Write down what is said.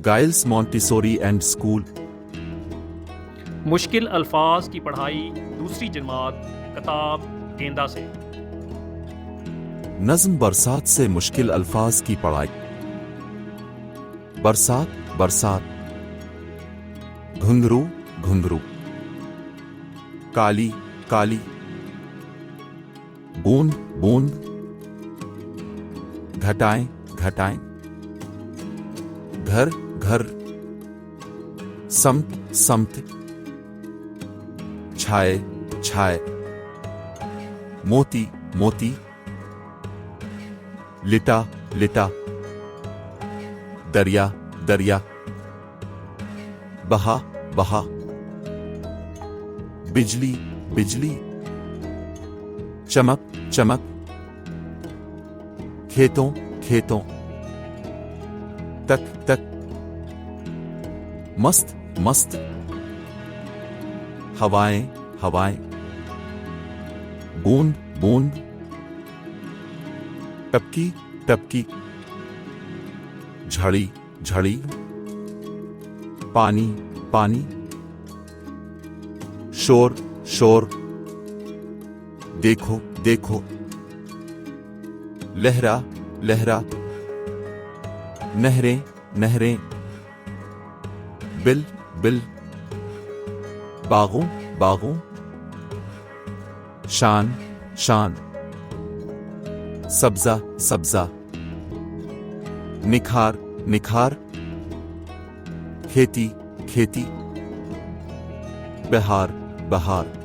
Giles Montessori and school. मुश्किल अल्फाज की पढ़ाई दूसरी जमात किताब गेंदा से। नज़्म बरसात से मुश्किल अल्फाज की पढ़ाई। बरसात बरसात, घुंघरू घुंघरू, काली काली, बूंद बूंद, घटाएं घटाएं, घर घर, समत समत, छाए छाए, मोती मोती, लिटा लिटा, दरिया दरिया, बहा बहा, बिजली बिजली, चमक चमक, खेतों खेतों, तक तक, मस्त मस्त, हवाएं हवाएं, बूंद बूंद, टपकी टपकी, झड़ी झड़ी, पानी पानी, शोर शोर, देखो देखो, लहरा लहरा, नहरें नहरें, बिल बिल, बागों बागों, शान शान, सब्जा सब्जा, निखार निखार, खेती खेती, बहार बहार।